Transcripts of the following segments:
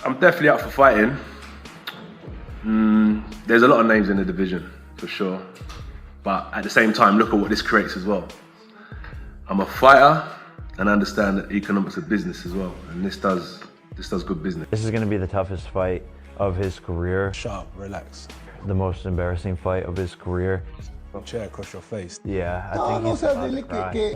I'm definitely up for fighting. There's a lot of names in the division, for sure. But at the same time, look at what this creates as well. I'm a fighter and I understand that economics of business as well. And this does good business. This is going to be the toughest fight of his career. Shut up, relax. The most embarrassing fight of his career. Chair across your face. Yeah, I think he's about to cry.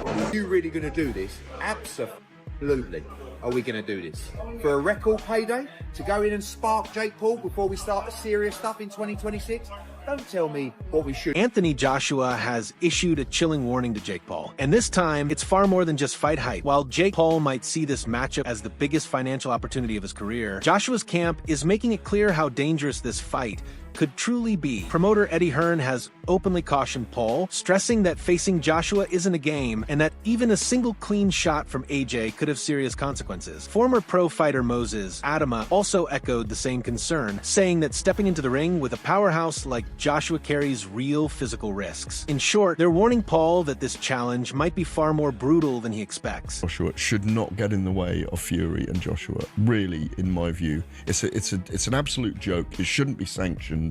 Are you really going to do this? Absolutely. Are we going to do this? For a record payday? To go in and spark Jake Paul before we start the serious stuff in 2026? Don't tell me what we should. Anthony Joshua has issued a chilling warning to Jake Paul. And this time, it's far more than just fight hype. While Jake Paul might see this matchup as the biggest financial opportunity of his career, Joshua's camp is making it clear how dangerous this fight could truly be. Promoter Eddie Hearn has openly cautioned Paul, stressing that facing Joshua isn't a game and that even a single clean shot from AJ could have serious consequences. Former pro fighter Moses Adama also echoed the same concern, saying that stepping into the ring with a powerhouse like Joshua carries real physical risks. In short, they're warning Paul that this challenge might be far more brutal than he expects. Joshua should not get in the way of Fury and Joshua. Really, in my view, it's an absolute joke. It shouldn't be sanctioned.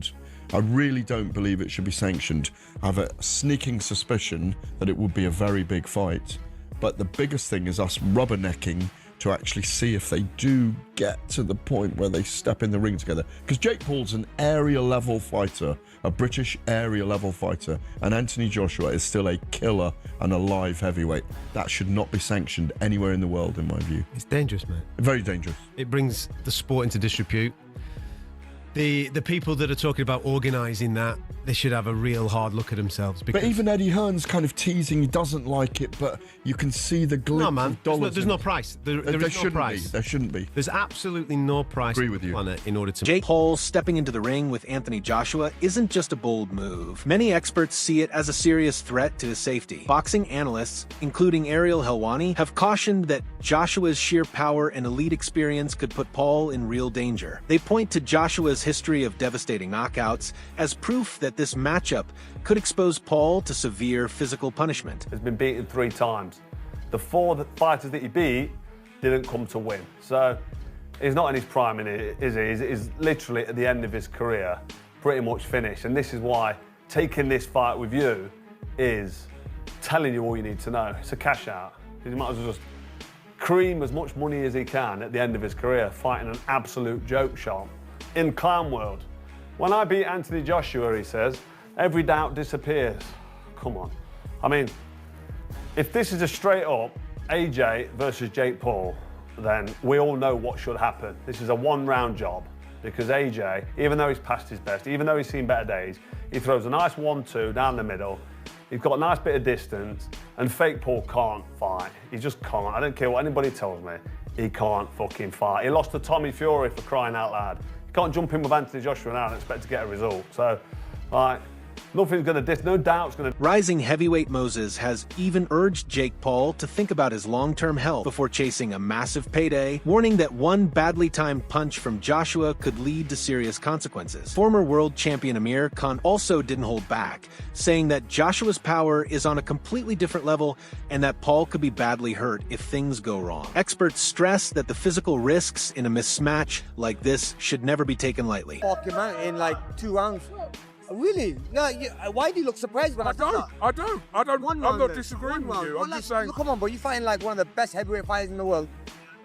I really don't believe it should be sanctioned. I have a sneaking suspicion that it would be a very big fight. But the biggest thing is us rubbernecking to actually see if they do get to the point where they step in the ring together. Because Jake Paul's an area level fighter, a British area level fighter, and Anthony Joshua is still a killer and a live heavyweight. That should not be sanctioned anywhere in the world, in my view. It's dangerous, man. Very dangerous. It brings the sport into disrepute. The people that are talking about organising that, they should have a real hard look at themselves. But even Eddie Hearn's kind of teasing he doesn't like it, but you can see the glitz no, man. of dollars. There's no price. There is no price. There shouldn't be. There's absolutely no price Agree on with the you. planet in order to... Jake Paul stepping into the ring with Anthony Joshua isn't just a bold move. Many experts see it as a serious threat to his safety. Boxing analysts, including Ariel Helwani, have cautioned that Joshua's sheer power and elite experience could put Paul in real danger. They point to Joshua's history of devastating knockouts as proof that this matchup could expose Paul to severe physical punishment. Has been beaten 3 times. The 4 fighters that he beat didn't come to win. So he's not in his prime, is he? He's literally at the end of his career, pretty much finished. And this is why taking this fight with you is telling you all you need to know. It's a cash out. He might as well just cream as much money as he can at the end of his career, fighting an absolute joke shop in clown world. When I beat Anthony Joshua, he says, every doubt disappears. Come on. I mean, if this is a straight up AJ versus Jake Paul, then we all know what should happen. This is a 1-round job because AJ, even though he's past his best, even though he's seen better days, he throws a nice 1-2 down the middle. He's got a nice bit of distance, and fake Paul can't fight. He just can't. I don't care what anybody tells me. He can't fucking fight. He lost to Tommy Fury for crying out loud. Can't jump in with Anthony Joshua now and expect to get a result. So, like, nothing's going to, no doubt's going to. Rising heavyweight Moses has even urged Jake Paul to think about his long-term health before chasing a massive payday, warning that one badly timed punch from Joshua could lead to serious consequences. Former world champion Amir Khan also didn't hold back, saying that Joshua's power is on a completely different level and that Paul could be badly hurt if things go wrong. Experts stress that the physical risks in a mismatch like this should never be taken lightly. Walk him out in like 2 rounds. Really? No, why do you look surprised when I don't. I'm not disagreeing with you. I'm just saying. Come on, bro. You're fighting like one of the best heavyweight fighters in the world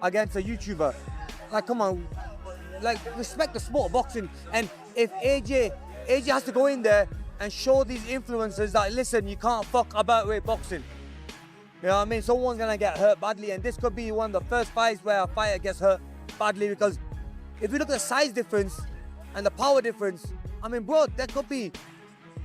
against a YouTuber. Like, come on. Like, respect the sport of boxing. And if AJ has to go in there and show these influencers that, listen, you can't fuck about with boxing. You know what I mean? Someone's going to get hurt badly. And this could be one of the first fights where a fighter gets hurt badly because if you look at the size difference and the power difference, I mean, bro, there could be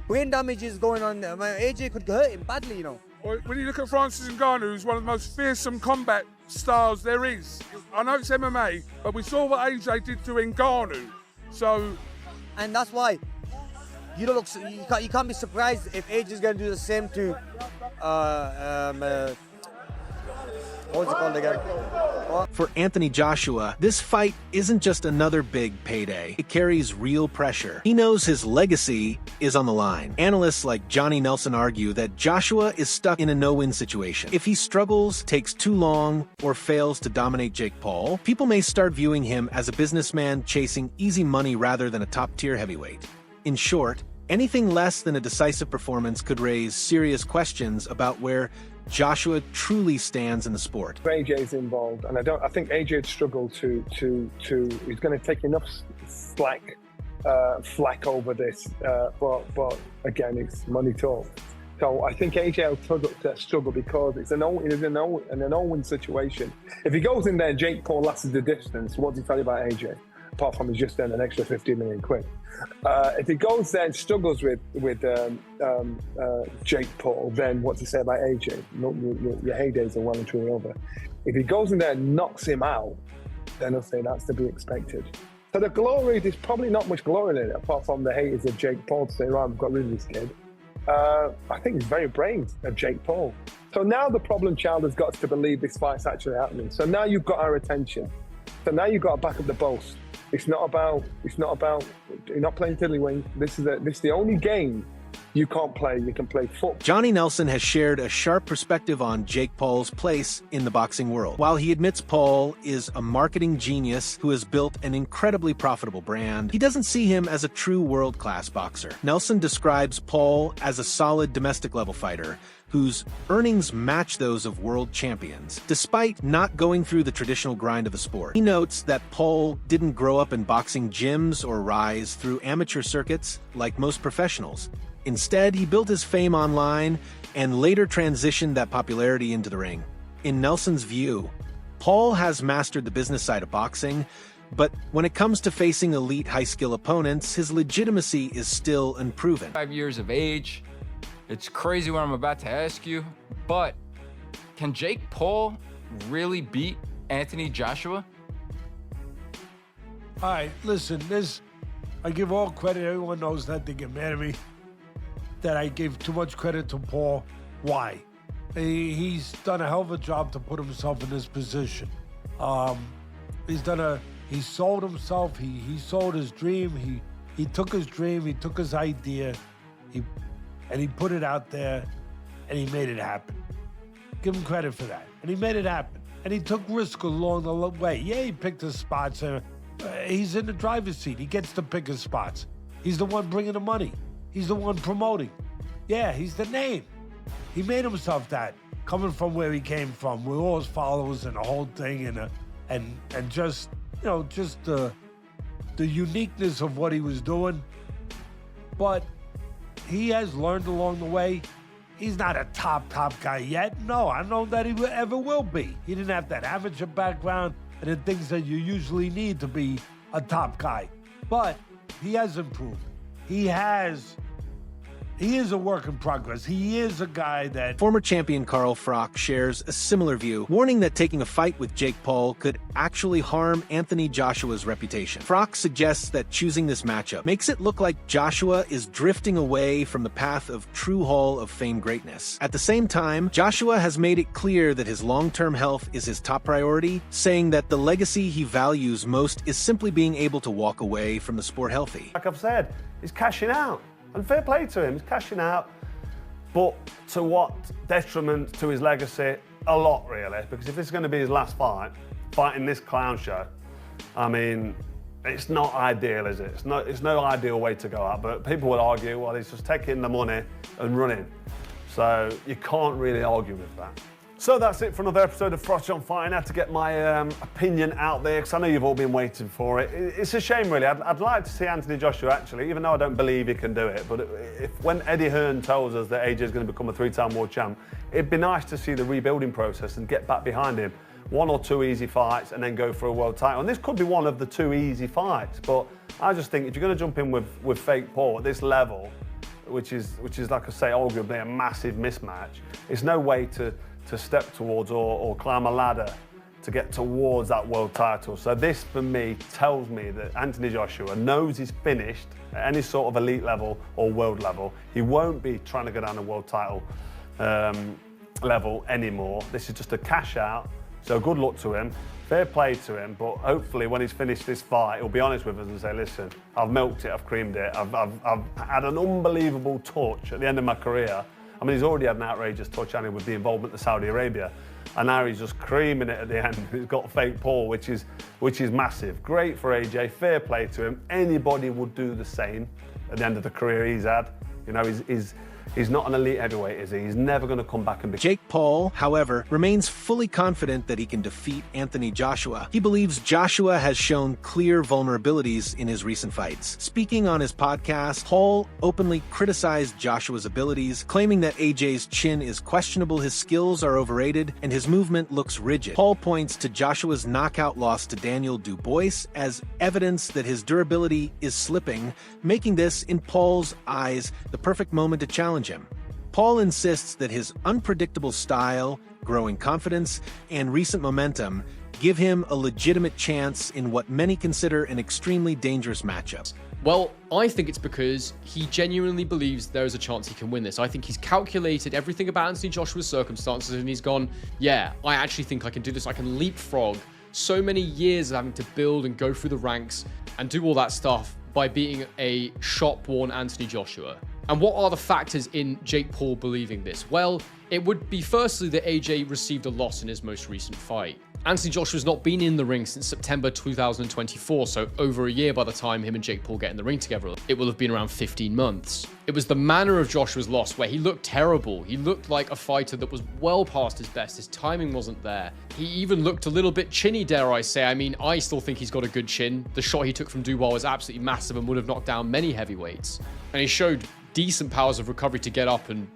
brain damages going on there. I mean, AJ could hurt him badly, you know. When you look at Francis Ngannou, who's one of the most fearsome combat stars there is. I know it's MMA, but we saw what AJ did to Ngannou. So, and that's why you don't look. You can't be surprised if AJ is going to do the same to What's it called again? For Anthony Joshua, this fight isn't just another big payday. It carries real pressure. He knows his legacy is on the line. Analysts like Johnny Nelson argue that Joshua is stuck in a no-win situation. If he struggles, takes too long, or fails to dominate Jake Paul, people may start viewing him as a businessman chasing easy money rather than a top-tier heavyweight. In short, anything less than a decisive performance could raise serious questions about where Joshua truly stands in the sport. AJ's involved, and I think AJ would struggle to he's going to take enough flack over this, but again, it's money talk. So I think AJ will struggle because it's an all-win situation. If he goes in there, Jake Paul lasts the distance. What does he tell you about AJ? Apart from he's just earned an extra 15 million quid. If he goes there and struggles with Jake Paul, then what to say about AJ? Your heydays are well and truly over. If he goes in there and knocks him out, then I'll say that's to be expected. So the glory, there's probably not much glory in it, apart from the haters of Jake Paul to say, right, we've got rid of this kid. I think it's very brave of Jake Paul. So now the problem child has got to believe this fight's actually happening. So now you've got our attention. So now you've got to back up the boast. It's not about, you're not playing tiddlywink. This is the only game you can't play. You can play football. Johnny Nelson has shared a sharp perspective on Jake Paul's place in the boxing world. While he admits Paul is a marketing genius who has built an incredibly profitable brand, he doesn't see him as a true world-class boxer. Nelson describes Paul as a solid domestic-level fighter whose earnings match those of world champions, despite not going through the traditional grind of the sport. He notes that Paul didn't grow up in boxing gyms or rise through amateur circuits like most professionals. Instead, he built his fame online and later transitioned that popularity into the ring. In Nelson's view, Paul has mastered the business side of boxing, but when it comes to facing elite high-skill opponents, his legitimacy is still unproven. 5 years of age. It's crazy what I'm about to ask you, but can Jake Paul really beat Anthony Joshua? All right, listen, I give all credit. Everyone knows that. They get mad at me that I gave too much credit to Paul. Why? He's done a hell of a job to put himself in this position. He sold himself. He sold his dream. He took his dream. He took his idea. And he put it out there, and he made it happen. Give him credit for that. And he made it happen. And he took risk along the way. Yeah, he picked his spots. He's in the driver's seat. He gets to pick his spots. He's the one bringing the money. He's the one promoting. Yeah, he's the name. He made himself that, coming from where he came from, with all his followers and the whole thing, and just, you know, just the uniqueness of what he was doing. But he has learned along the way. He's not a top guy yet. No, I don't know that he ever will be. He didn't have that amateur background and the things that you usually need to be a top guy. But he has improved. He is a work in progress. He is a guy that... Former champion Carl Froch shares a similar view, warning that taking a fight with Jake Paul could actually harm Anthony Joshua's reputation. Froch suggests that choosing this matchup makes it look like Joshua is drifting away from the path of true Hall of Fame greatness. At the same time, Joshua has made it clear that his long-term health is his top priority, saying that the legacy he values most is simply being able to walk away from the sport healthy. Like I've said, he's cashing out. And fair play to him, he's cashing out. But to what detriment to his legacy? A lot, really. Because if this is going to be his last fight, fighting this clown show, I mean, it's not ideal, is it? It's no ideal way to go out. But people will argue, well, he's just taking the money and running. So you can't really argue with that. So that's it for another episode of Froch on Fighting. I had to get my opinion out there because I know you've all been waiting for it. It's a shame, really. I'd like to see Anthony Joshua, actually, even though I don't believe he can do it. But when Eddie Hearn tells us that AJ is going to become a 3-time world champ, it'd be nice to see the rebuilding process and get back behind him. 1 or 2 easy fights and then go for a world title. And this could be one of the 2 easy fights. But I just think if you're going to jump in with fake Paul at this level, which is like I say, arguably a massive mismatch, it's no way to step towards or climb a ladder to get towards that world title. So this, for me, tells me that Anthony Joshua knows he's finished at any sort of elite level or world level. He won't be trying to go down a world title level anymore. This is just a cash out So good luck to him. Fair play to him, but hopefully when he's finished this fight, he'll be honest with us and say, listen, I've milked it, I've creamed it, I've had an unbelievable touch at the end of my career. I mean, he's already had an outrageous touch, hasn't he, with the involvement of Saudi Arabia. And now he's just creaming it at the end. He's got fake Paul, which is massive. Great for AJ, fair play to him. Anybody would do the same at the end of the career he's had. You know, he's not an elite heavyweight, is he? He's never going to come back and be... Jake Paul, however, remains fully confident that he can defeat Anthony Joshua. He believes Joshua has shown clear vulnerabilities in his recent fights. Speaking on his podcast, Paul openly criticized Joshua's abilities, claiming that AJ's chin is questionable, his skills are overrated, and his movement looks rigid. Paul points to Joshua's knockout loss to Daniel Dubois as evidence that his durability is slipping, making this, in Paul's eyes, the perfect moment to challenge him. Paul insists that his unpredictable style, growing confidence, and recent momentum give him a legitimate chance in what many consider an extremely dangerous matchup. Well, I think it's because he genuinely believes there is a chance he can win this. I think he's calculated everything about Anthony Joshua's circumstances and he's gone, yeah, I actually think I can do this. I can leapfrog so many years of having to build and go through the ranks and do all that stuff by beating a shop-worn Anthony Joshua. And what are the factors in Jake Paul believing this? Well, it would be firstly that AJ received a loss in his most recent fight. Anthony Joshua's not been in the ring since September 2024, so over a year by the time him and Jake Paul get in the ring together. It will have been around 15 months. It was the manner of Joshua's loss where he looked terrible. He looked like a fighter that was well past his best. His timing wasn't there. He even looked a little bit chinny, dare I say. I mean, I still think he's got a good chin. The shot he took from Dubois was absolutely massive and would have knocked down many heavyweights. And he showed decent powers of recovery to get up and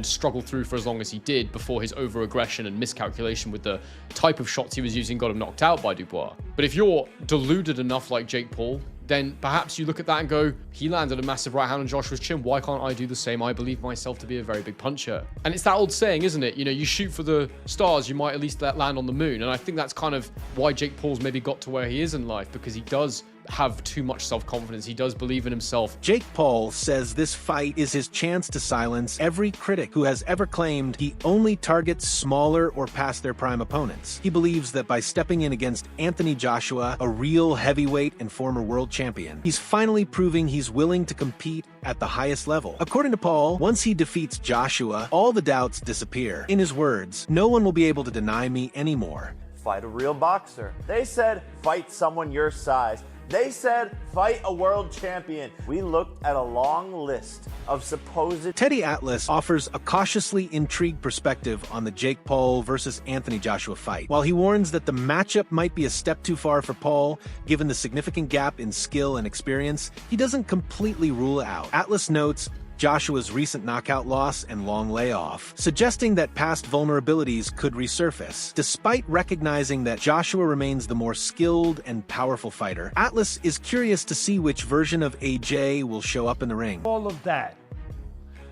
struggle through for as long as he did before his over-aggression and miscalculation with the type of shots he was using got him knocked out by Dubois. But if you're deluded enough like Jake Paul, then perhaps you look at that and go, he landed a massive right hand on Joshua's chin. Why can't I do the same? I believe myself to be a very big puncher. And it's that old saying, isn't it? You know, you shoot for the stars, you might at least land on the moon. And I think that's kind of why Jake Paul's maybe got to where he is in life, because he does have too much self-confidence. He does believe in himself. Jake Paul says this fight is his chance to silence every critic who has ever claimed he only targets smaller or past their prime opponents. He believes that by stepping in against Anthony Joshua, a real heavyweight and former world champion, he's finally proving he's willing to compete at the highest level. According to Paul, once he defeats Joshua, all the doubts disappear. In his words, no one will be able to deny me anymore. Fight a real boxer. They said, fight someone your size. They said, fight a world champion. We looked at a long list of supposed... Teddy Atlas offers a cautiously intrigued perspective on the Jake Paul versus Anthony Joshua fight. While he warns that the matchup might be a step too far for Paul, given the significant gap in skill and experience, he doesn't completely rule it out. Atlas notes Joshua's recent knockout loss and long layoff, suggesting that past vulnerabilities could resurface. Despite recognizing that Joshua remains the more skilled and powerful fighter, Atlas is curious to see which version of AJ will show up in the ring. All of that,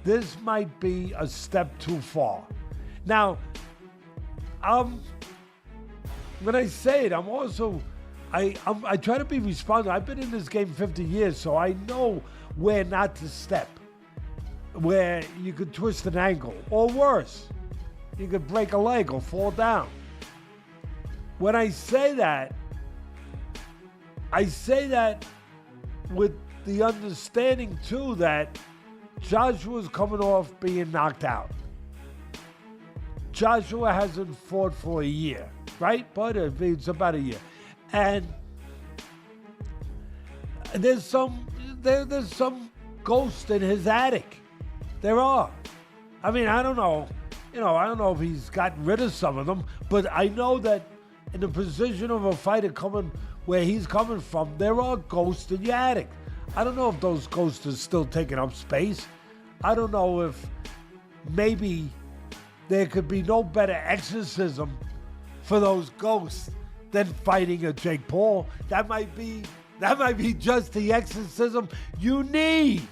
this might be a step too far. Now, when I say it, I'm also, I try to be responsible. I've been in this game 50 years, so I know where not to step. Where you could twist an ankle, or worse, you could break a leg or fall down. When I say that with the understanding too that Joshua's coming off being knocked out. Joshua hasn't fought for a year, right? But it's about a year. And there's some ghost in his attic. There are. I mean, I don't know. I don't know if he's gotten rid of some of them, but I know that in the position of a fighter coming where he's coming from, there are ghosts in your attic. I don't know if those ghosts are still taking up space. I don't know if maybe there could be no better exorcism for those ghosts than fighting a Jake Paul. That might be just the exorcism you need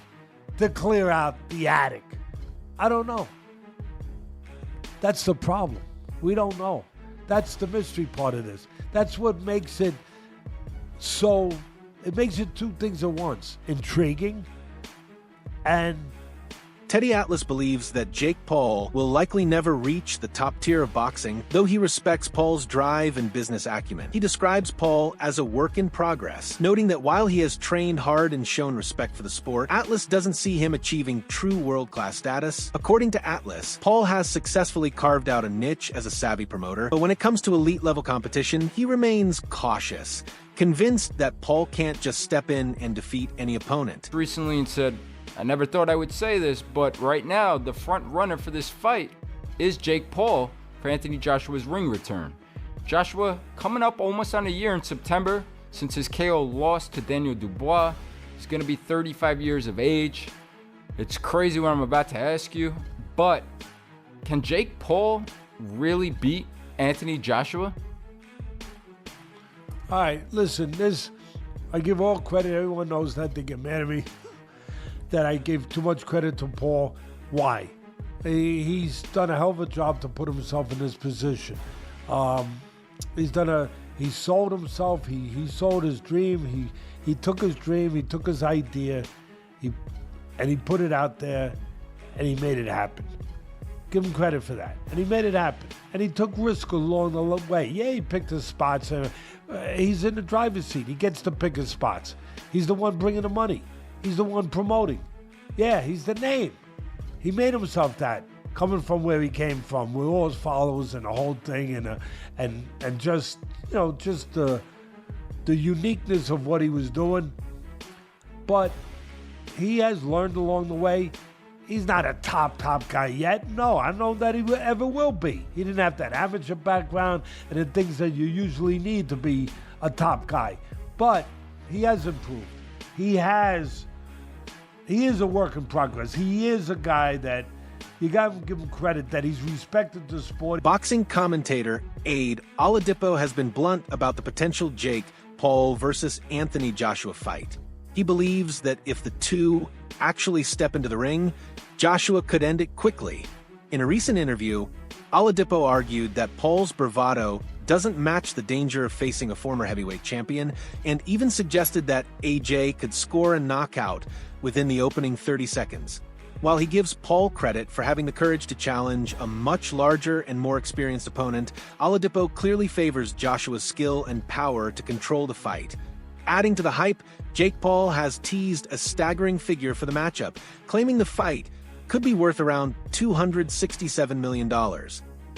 to clear out the attic. I don't know. That's the problem. We don't know. That's the mystery part of this. That's what makes it so, it makes it two things at once. Intriguing and Teddy Atlas believes that Jake Paul will likely never reach the top tier of boxing, though he respects Paul's drive and business acumen. He describes Paul as a work in progress, noting that while he has trained hard and shown respect for the sport, Atlas doesn't see him achieving true world-class status. According to Atlas, Paul has successfully carved out a niche as a savvy promoter, but when it comes to elite-level competition, he remains cautious, convinced that Paul can't just step in and defeat any opponent. Recently and said, I never thought I would say this, but right now the front runner for this fight is Jake Paul for Anthony Joshua's ring return. Joshua coming up almost on a year in September since his KO loss to Daniel Dubois. He's going to be 35 years of age. It's crazy what I'm about to ask you, but can Jake Paul really beat Anthony Joshua? All right, listen, I give all credit. Everyone knows that. They get mad at me that I gave too much credit to Paul. Why? He's done a hell of a job to put himself in this position. He sold himself. He sold his dream. He took his dream. He took his idea. And he put it out there, and he made it happen. Give him credit for that. And he made it happen. And he took risk along the way. Yeah, he picked his spots. He's in the driver's seat. He gets to pick his spots. He's the one bringing the money. He's the one promoting. Yeah, he's the name. He made himself that, coming from where he came from, with all his followers and the whole thing, and just the uniqueness of what he was doing. But he has learned along the way. He's not a top guy yet. No, I don't know that he ever will be. He didn't have that amateur background and the things that you usually need to be a top guy. But he has improved. He is a work in progress. He is a guy that you got to give him credit that he's respected the sport. Boxing commentator Aid Oladipo has been blunt about the potential Jake Paul versus Anthony Joshua fight. He believes that if the two actually step into the ring, Joshua could end it quickly. In a recent interview, Oladipo argued that Paul's bravado doesn't match the danger of facing a former heavyweight champion, and even suggested that AJ could score a knockout within the opening 30 seconds. While he gives Paul credit for having the courage to challenge a much larger and more experienced opponent, Oladipo clearly favors Joshua's skill and power to control the fight. Adding to the hype, Jake Paul has teased a staggering figure for the matchup, claiming the fight could be worth around $267 million.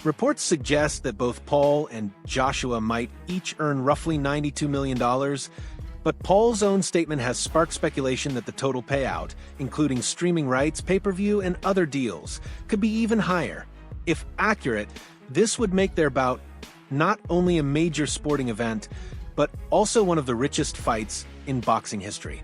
Reports suggest that both Paul and Joshua might each earn roughly $92 million, but Paul's own statement has sparked speculation that the total payout, including streaming rights, pay-per-view, and other deals, could be even higher. If accurate, this would make their bout not only a major sporting event, but also one of the richest fights in boxing history.